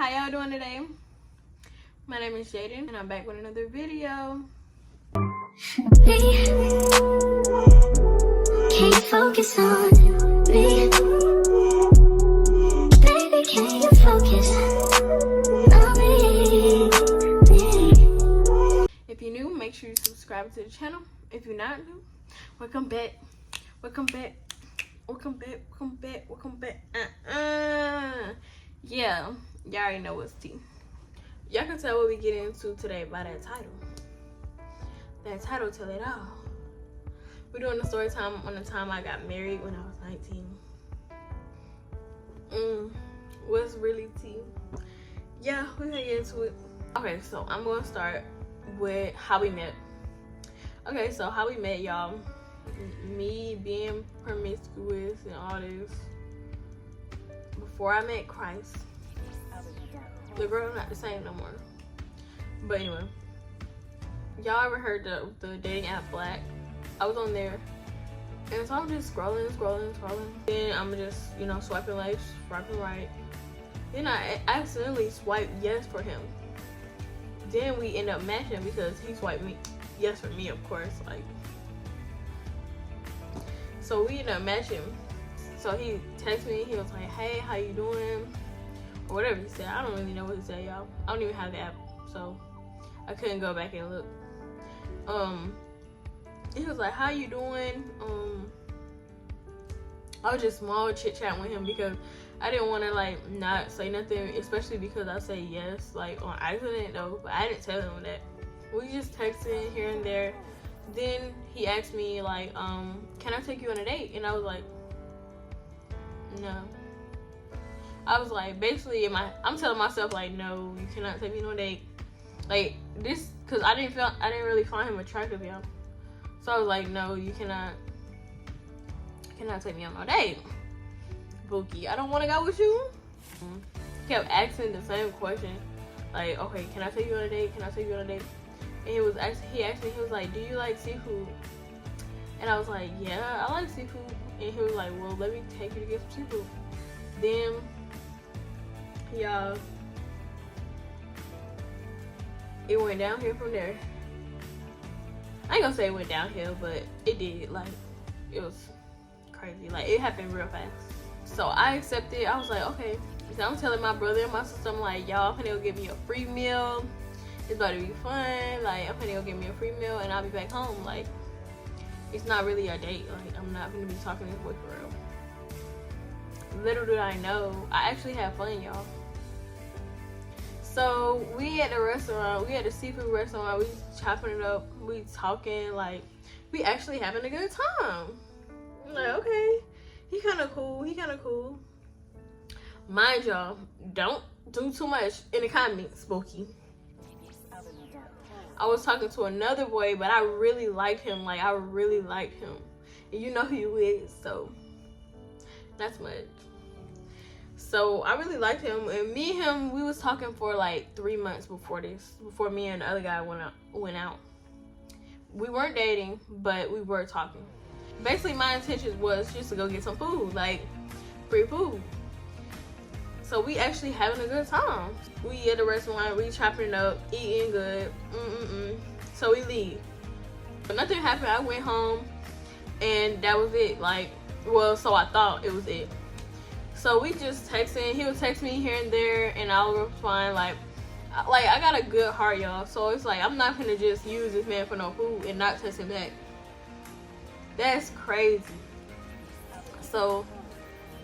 How y'all doing today? My name is Jaden and I'm back with another video. Can't focus on me. Baby, can you focus on me? If you're new, make sure you subscribe to the channel. If you're not new, welcome back. Welcome back. Welcome back. Welcome back. Welcome back. Yeah, y'all already know what's tea. Y'all can tell what we get into today by that title. That title tell it all. We're doing the story time on the time I got married when I was 19. What's really tea? Yeah, we're gonna get into it. Okay, so I'm gonna start with how we met. Okay, so how we met, y'all. Me being promiscuous and all this. Before I met Christ, the girl not the same no more. But anyway, y'all ever heard the dating app Black? I was on there, and so I'm just scrolling. Then I'm just, swiping left, swiping right. Then I accidentally swiped yes for him. Then we end up matching because he swiped me yes for me, of course. So we end up matching. So he texted me, he was like, hey, how you doing? Or whatever he said. I don't really know what he said, y'all. I don't even have the app, so I couldn't go back and look. He was like, how you doing? I was just small chit-chatting with him because I didn't want to not say nothing, especially because I say yes, on accident though, but I didn't tell him that. We just texting here and there. Then he asked me can I take you on a date? And I was like, no. I was like, basically, I'm telling myself no, you cannot take me on a date. This, cause I didn't really find him attractive, y'all. So I was like, no, you cannot take me on a date, Bookie. I don't want to go with you. He kept asking the same question, okay, can I take you on a date? Can I take you on a date? And he asked me, he was like, do you like seafood? And I was like, yeah, I like seafood. And he was like, well, let me take you to get some seafood. Then, y'all, it went downhill from there. I ain't gonna say it went downhill, but it did. It was crazy. It happened real fast. So I accepted. I was like, okay. So I'm telling my brother and my sister, I'm like, y'all, I'm gonna go get me a free meal. It's about to be fun. I'm gonna go get me a free meal and I'll be back home. It's not really a date. I'm not gonna be talking to this boy for real. Little did I know, I actually had fun, y'all. So we at the restaurant, we at the seafood restaurant, we chopping it up, we talking, we actually having a good time. I'm like, okay, he kind of cool. Mind y'all, don't do too much in the comments, Spooky. I was talking to another boy, but I really liked him. And you know who he is, so that's much. So I really liked him, and me and him, we was talking for 3 months before me and the other guy went out. We weren't dating, but we were talking. Basically, my intention was just to go get some food, free food. So we actually having a good time. We at the restaurant, we chopping it up, eating good. So we leave. But nothing happened. I went home, and that was it. So I thought it was it. So we just texting. He would text me here and there, and I'll respond I got a good heart, y'all. So it's I'm not gonna just use this man for no food and not text him back. That's crazy. So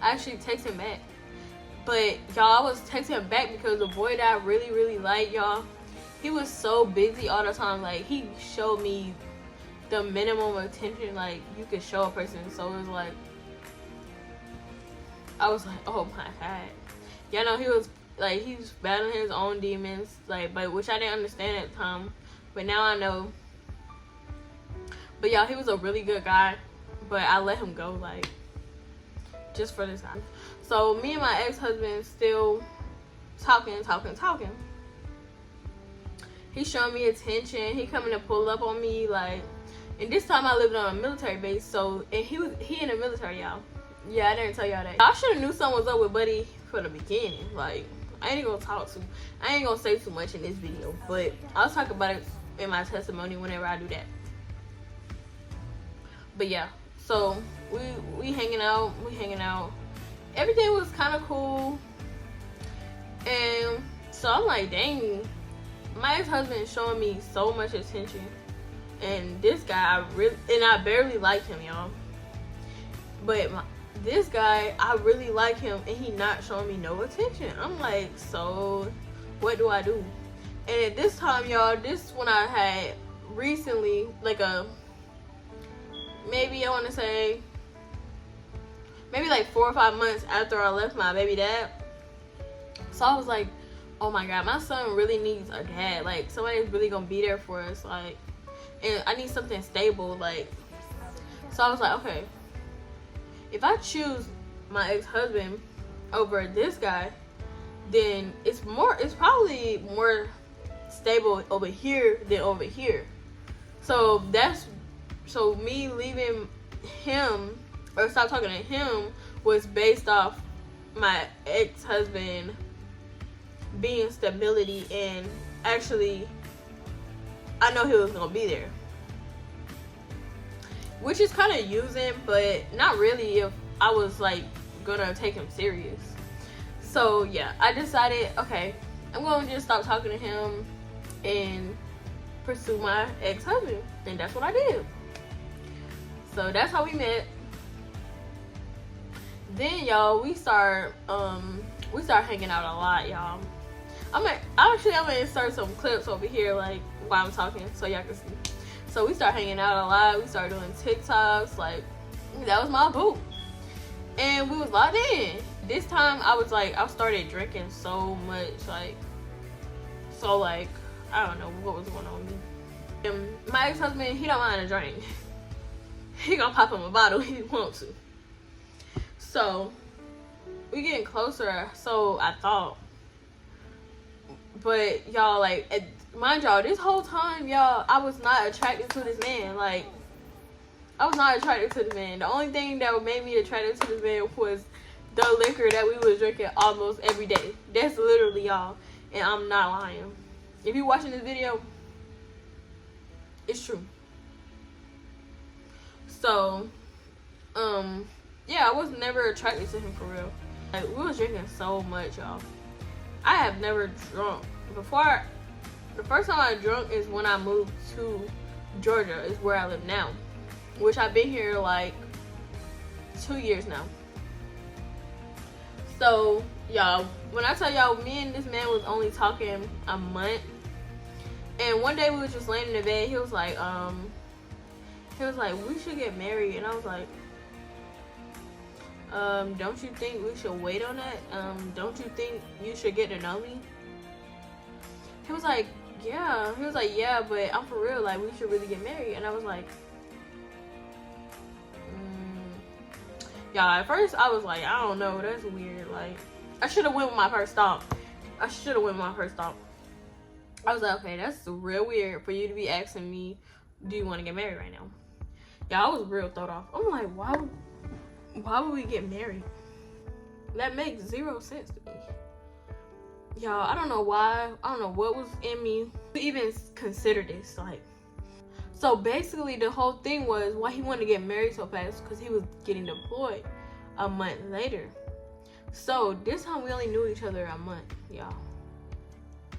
I actually text him back. But y'all, I was texting him back because the boy that I really, really like, y'all, he was so busy all the time. He showed me the minimum attention you could show a person. So it was I was like, oh my god. Y'all know he was battling his own demons, but which I didn't understand at the time. But now I know. But y'all, he was a really good guy, but I let him go just for this time. So me and my ex-husband still talking. He showing me attention. He coming to pull up on me and this time I lived on a military base. So and he in the military, y'all. Yeah, I didn't tell y'all that. I should have knew something was up with Buddy from the beginning. I ain't gonna say too much in this video, but I'll talk about it in my testimony whenever I do that. But yeah, so we hanging out. Everything was kind of cool, and so I'm like, dang, my ex-husband is showing me so much attention, and this guy I barely like him, y'all. But this guy, I really like him, and he not showing me no attention. I'm like, so what do I do? And at this time, y'all, this when I had recently, like maybe I want to say maybe like 4 or 5 months after I left my baby dad. So I was like, oh my god, my son really needs a dad. Like, somebody's really gonna be there for us. Like, and I need something stable. Like, so I was like, okay, if I choose my ex-husband over this guy, then it's probably more stable over here than over here. So me leaving him or stop talking to him was based off my ex-husband being stability, and actually I know he was gonna be there, which is kind of using, but not really if I was like gonna take him serious. So yeah, I decided, okay, I'm gonna just stop talking to him and pursue my ex-husband, and that's what I did. So that's how we met. Then y'all, we start hanging out a lot, y'all. I'm gonna insert some clips over here, like while I'm talking, so y'all can see. So we start hanging out a lot. We started doing TikToks. Like, that was my boo, and we was locked in. This time I started drinking so much, like I don't know what was going on with me. And my ex-husband, he don't mind a drink. He gonna pop him a bottle if he wants to. So we getting closer, so I thought. But y'all, like, mind y'all, this whole time, y'all, I was not attracted to this man. Like, I was not attracted to the man. The only thing that made me attracted to this man was the liquor that we was drinking almost every day. That's literally, y'all, and I'm not lying. If you're watching this video, it's true. So, yeah, I was never attracted to him for real. Like, we was drinking so much, y'all. I have never drunk before. The first time I drunk is when I moved to Georgia, is where I live now, which I've been here like 2 years now. So y'all, when I tell y'all, me and this man was only talking a month, and one day we was just laying in the bed. He was like, we should get married, and I was like, don't you think we should wait on that? Don't you think you should get to know me? He was like, yeah. He was like, yeah, but I'm for real. Like, we should really get married. And I was like, y'all, at first I was like, I don't know. That's weird. Like, I should have went with my first thought. I was like, okay, that's real weird for you to be asking me, do you want to get married right now? Yeah, I was real thrown off. I'm like, why would we get married? That makes zero sense to me. Y'all, I don't know why. I don't know what was in me to even consider this. Like, so basically the whole thing was why he wanted to get married so fast, because he was getting deployed a month later. So this time we only knew each other a month, y'all.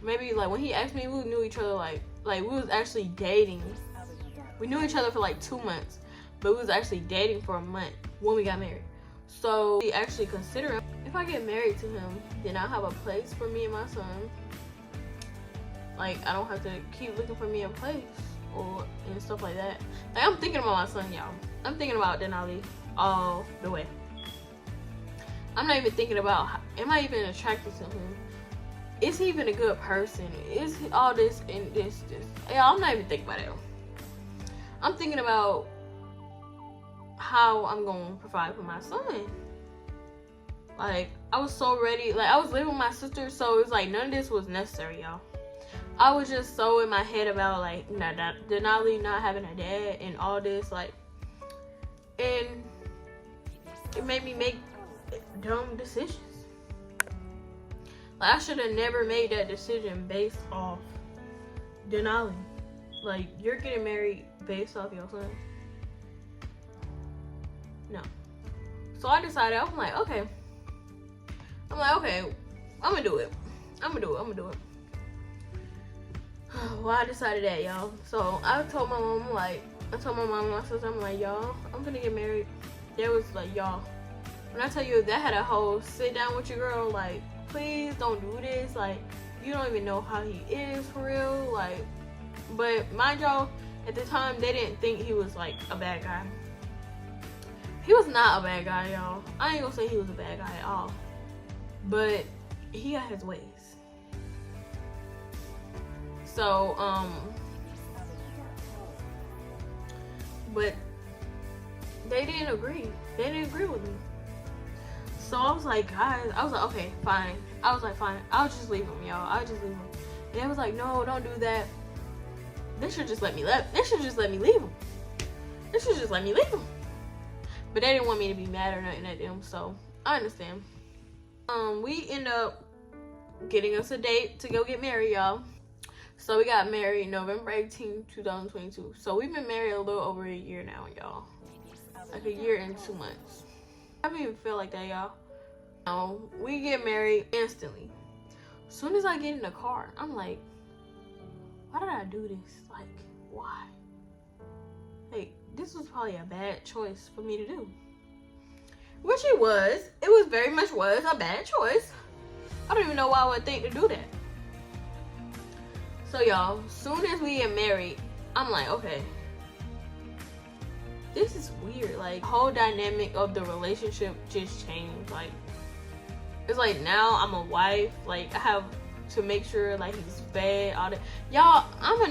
Maybe like when he asked me, we knew each other like we was actually dating. We knew each other for like 2 months, but we was actually dating for a month when we got married. So we actually consider, if I get married to him, then I'll have a place for me and my son. Like, I don't have to keep looking for me a place and stuff like that. Like, I'm thinking about my son, y'all. I'm thinking about Denali all the way. I'm not even thinking about, am I even attracted to him? Is he even a good person? Is he all this and this? Yeah, I'm not even thinking about it. I'm thinking about how I'm gonna provide for my son. Like, I was so ready. Like, I was living with my sister, so it was like none of this was necessary, y'all. I was just so in my head about like Denali not having a dad and all this, like, and it made me make dumb decisions. Like, I should have never made that decision based off Denali. Like, you're getting married based off your son. No. So I decided, I'm like, okay, I'm gonna do it. I'm gonna do it. Well, I decided that, y'all. So I told my mom, and my sister, I'm like, y'all, I'm gonna get married. They was like, y'all, when I tell you that had a whole sit down with your girl, like, please don't do this. Like, you don't even know how he is for real. Like, but mind y'all, at the time, they didn't think he was like a bad guy. He was not a bad guy, y'all. I ain't gonna say he was a bad guy at all. But he got his ways. So, but they didn't agree. They didn't agree with me. So I was like, guys, okay, fine. I'll just leave him, y'all. I'll just leave him. And they was like, no, don't do that. They should just let me leave him. They should just let me leave him. But they didn't want me to be mad or nothing at them, so I understand. We end up getting us a date to go get married, y'all. So we got married November 18, 2022. So we've been married a little over a year now, y'all. Like a year and 2 months. I don't even feel like that, y'all. No, we get married instantly. As soon as I get in the car, I'm like, why did I do this? Like, why? Like, this was probably a bad choice for me to do. Which it was. It was very much was a bad choice. I don't even know why I would think to do that. So y'all, soon as we get married, I'm like, okay, this is weird. Like, the whole dynamic of the relationship just changed. Like, it's like now I'm a wife. Like, I have to make sure like he's fed, all that. Y'all, I'm a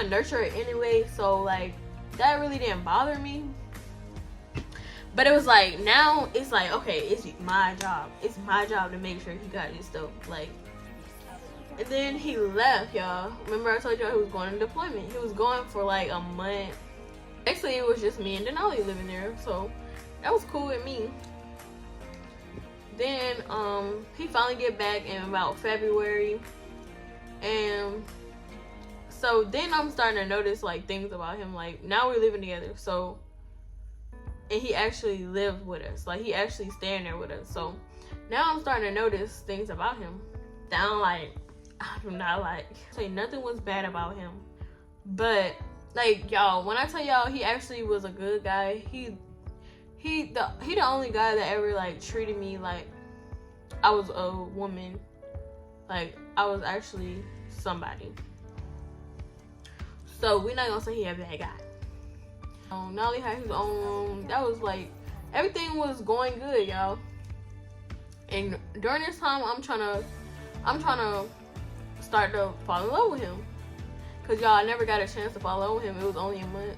nurturer anyway, so like that really didn't bother me. But it was like, now it's like, okay, it's my job. It's my job to make sure he got his stuff. Like, and then he left, y'all. Remember I told y'all he was going on deployment. He was going for like a month. Actually, it was just me and Denali living there, so that was cool with me. Then he finally get back in about February, and so then I'm starting to notice like things about him. Like, now we're living together, so, and he actually lived with us. Like, he actually staying there with us. So now I'm starting to notice things about him that I do not like. Say nothing was bad about him, but like, y'all, when I tell y'all he actually was a good guy, he the only guy that ever like treated me like I was a woman, like I was actually somebody. So we're not gonna say he a bad guy. Nolly had his own room. That was like, everything was going good, y'all. And during this time, I'm trying to start to fall in love with him. Cause y'all, I never got a chance to fall in love with him. It was only a month.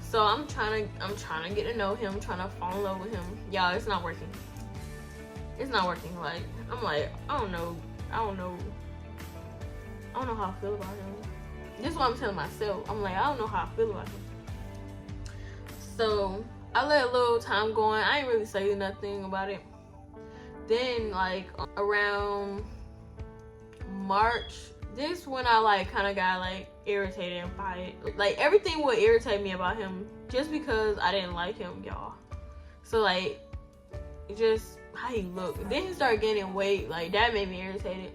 So I'm trying to get to know him, trying to fall in love with him. Y'all, it's not working. It's not working. Like, I'm like, I don't know how I feel about him. This is what I'm telling myself. I'm like, I don't know how I feel about him. So I let a little time go on. I ain't really say nothing about it. Then like around March, this when I like kind of got like irritated by it. Like, everything would irritate me about him just because I didn't like him, y'all. So like, just how he looked. Then he started gaining weight. Like, that made me irritated.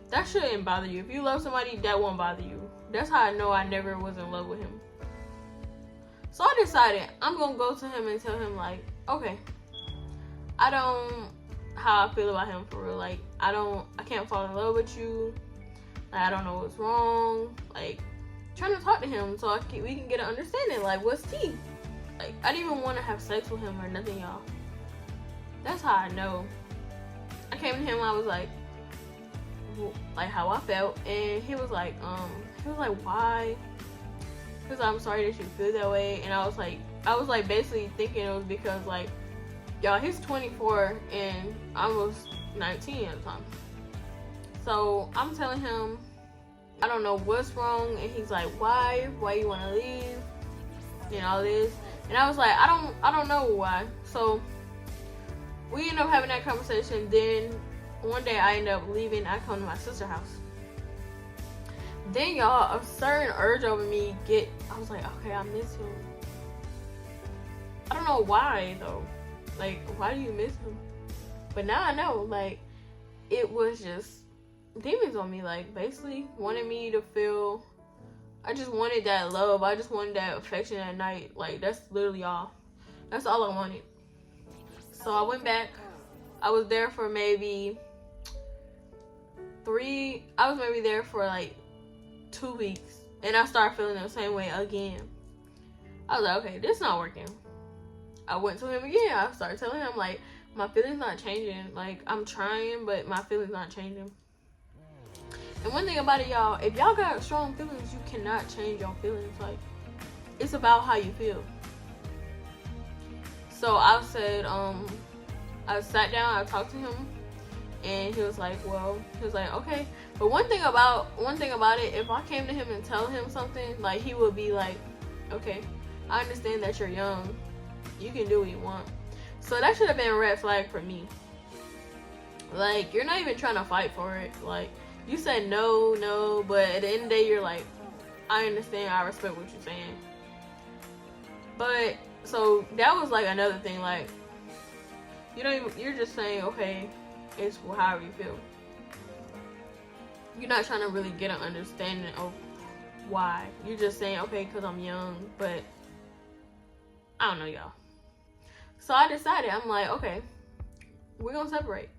That shouldn't bother you. If you love somebody, that won't bother you. That's how I know I never was in love with him. So I decided I'm gonna go to him and tell him like, okay, how I feel about him for real. Like, I can't fall in love with you. Like, I don't know what's wrong. Like, trying to talk to him so we can get an understanding. Like, what's tea? Like, I didn't even want to have sex with him or nothing, y'all. That's how I know. I came to him, I was like how I felt, and he was like, why? Because I'm sorry that you feel that way. And I was like basically thinking it was because like, y'all, he's 24 and I was 19 at the time. So I'm telling him I don't know what's wrong, and he's like, why you want to leave and all this. And I was like, I don't know why. So we ended up having that conversation. Then one day I end up leaving. I come to my sister's house. Then y'all, a certain urge over me I was like, okay, I miss him. I don't know why though. Like, why do you miss him? But now I know, like, it was just demons on me. Like, basically wanted me to feel, I just wanted that love. I just wanted that affection at night. Like, that's literally all. That's all I wanted. So I went back. I was there for maybe there for like 2 weeks. And I started feeling the same way again. I was like, okay, this is not working. I went to him again. I started telling him, like, my feelings not changing. Like, I'm trying, but my feelings not changing. And one thing about it, y'all, if y'all got strong feelings, you cannot change your feelings. Like, it's about how you feel. So I said, I sat down, I talked to him, and he was like, okay. But one thing about it, if I came to him and tell him something, like, he would be like, okay, I understand that you're young. You can do what you want. So that should have been a red flag for me. Like, you're not even trying to fight for it. Like, you said no, but at the end of the day, you're like, I understand, I respect what you're saying. But, so that was like another thing, like, you're just saying, okay, it's however you feel. You're not trying to really get an understanding of why. You're just saying, okay, because I'm young, but I don't know, y'all. So I decided, I'm like, okay, we're gonna separate.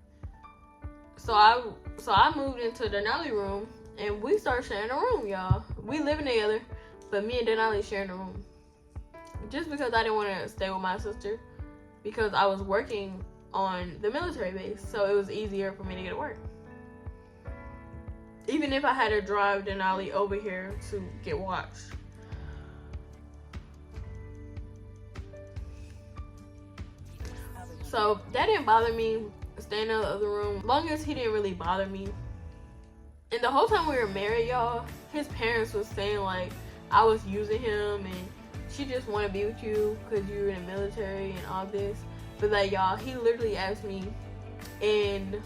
So I moved into Denali room, and we started sharing a room, y'all. We living together, but me and Denali sharing a room. Just because I didn't want to stay with my sister, because I was working on the military base, so it was easier for me to get to work. Even if I had to drive Denali over here to get watched. So that didn't bother me, staying in the other room. Long as he didn't really bother me. And the whole time we were married, y'all, his parents was saying, like, I was using him and she just want to be with you because you're in the military and all this. But like, y'all, he literally asked me, and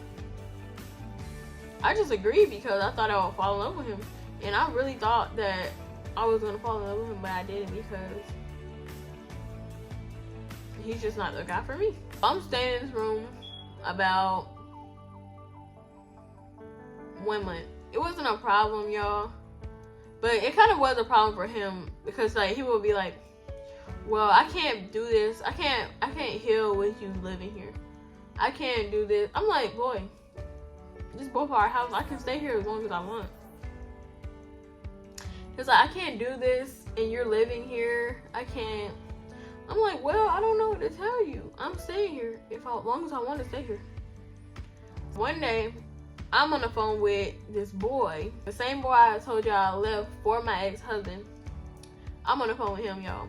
I just agreed because I thought I would fall in love with him. And I really thought that I was going to fall in love with him, but I didn't, because he's just not the guy for me. I'm staying in this room about 1 month. It wasn't a problem, y'all, but it kind of was a problem for him, because like, he would be like, well, I can't do this. I can't heal with you living here. I can't do this. I'm like, boy, this is both our house. I can stay here as long as I want. He's like, I can't do this and you're living here. I can't. I'm like, well, I don't know what to tell you. I'm staying here as long as I want to stay here. One day, I'm on the phone with this boy. The same boy I told y'all I left for my ex-husband. I'm on the phone with him, y'all.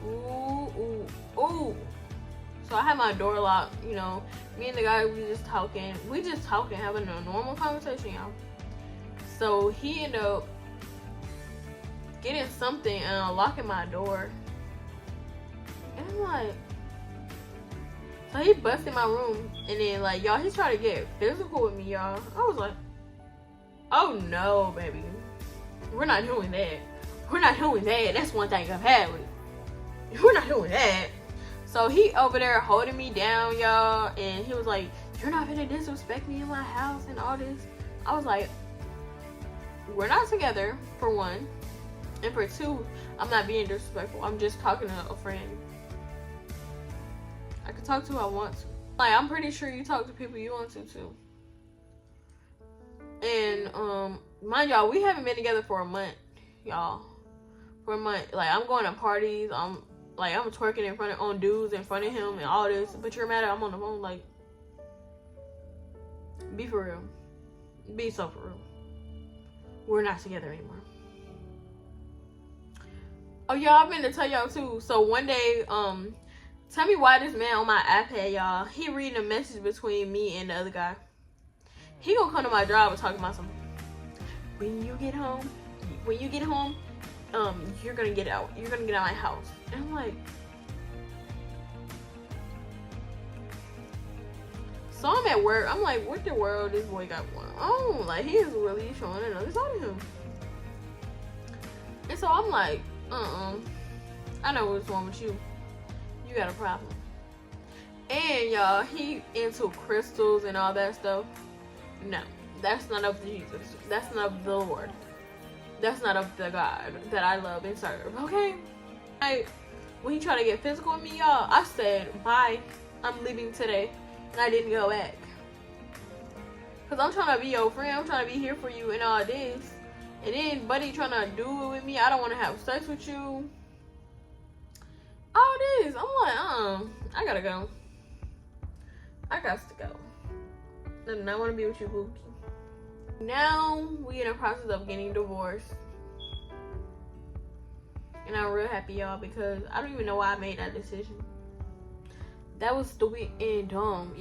Ooh. So I had my door locked, you know. Me and the guy, we just talking, having a normal conversation, y'all. So he ended up getting something and unlocking my door. And I'm like, so he busted my room, and then like, y'all, he tried to get physical with me, y'all. I was like, oh no, baby. We're not doing that. That's one thing I've had with. We're not doing that. So he over there holding me down, y'all, and he was like, you're not gonna disrespect me in my house and all this. I was like, we're not together, for one. And for two, I'm not being disrespectful. I'm just talking to a friend. I can talk to who I want to. Like, I'm pretty sure you talk to people you want to too. And mind y'all, we haven't been together for a month, y'all. For a month. Like, I'm going to parties. I'm twerking on dudes in front of him and all this. But you're mad at I'm on the phone. Like, be for real. Be so for real. We're not together anymore. Oh, y'all, I've been to tell y'all too. So one day, tell me why this man on my iPad, y'all, he reading a message between me and the other guy. He gonna come to my job and talk about something. When you get home, you're gonna get out. You're gonna get out of my house. And I'm like, So I'm at work. I'm like, what the world this boy got going on? Like, he is really showing another side of him. And so I'm like, I know what's wrong with you. You got a problem. And y'all, he into crystals and all that stuff. No, that's not of Jesus. That's not of the Lord. That's not of the God that I love and serve. Okay? When he tried to get physical with me, y'all, I said, bye. I'm leaving today. And I didn't go back. Because I'm trying to be your friend. I'm trying to be here for you and all this. And then buddy trying to do it with me. I don't want to have sex with you. All this. I'm like, I gotta go. I got to go. I do not want to be with you, Bookie. Now we in the process of getting divorced. And I'm real happy, y'all, because I don't even know why I made that decision. That was stupid and dumb.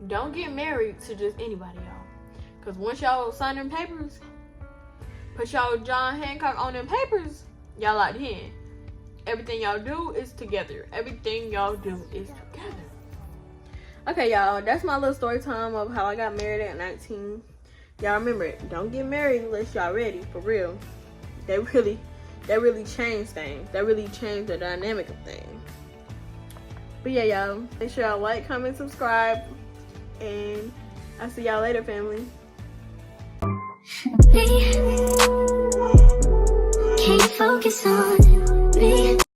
Don't get married to just anybody, y'all. Because once y'all sign them papers, put y'all John Hancock on them papers, y'all locked in. Everything y'all do is together. Everything y'all do is together. Okay, y'all, that's my little story time of how I got married at 19. Y'all remember it. Don't get married unless y'all ready, for real. That really changed things. That really changed the dynamic of things. But yeah, y'all, make sure y'all like, comment, subscribe, and I'll see y'all later, family. Can't focus on